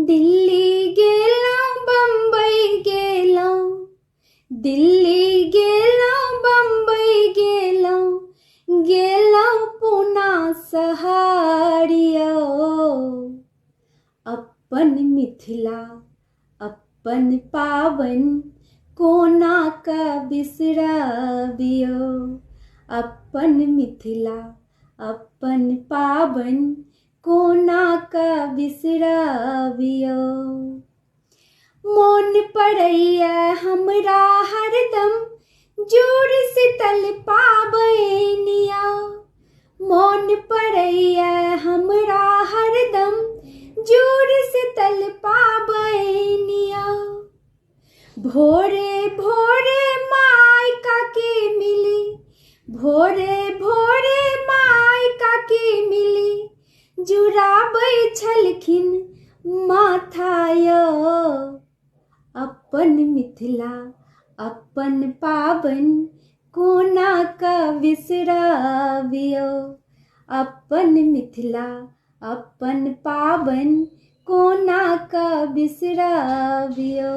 दिल्ली गेलौं बम्बई गेलौं, दिल्ली गेलौं बम्बई गेलौं, गेलौं पूना शहरिया। अपन मिथिला अपन पाबन कोना क बिसरबियो। अपन मिथिला अपन पाबन कोना क बिसरबियो। मोन पड़ैया हमरा हरदम जुड़शीतल पाबनिया। मोन पड़ैया हमरा हरदम जुड़शीतल पाबनिया। भोरे भोरे माय काकी मिली, भोरे भोरे माय काकी मिली, जुड़ाबै छलखिन माथाया। अपन मिथिला अपन पाबन कोना क बिसरबियो। अपन मिथिला अपन पाबन कोना क बिसरबियो।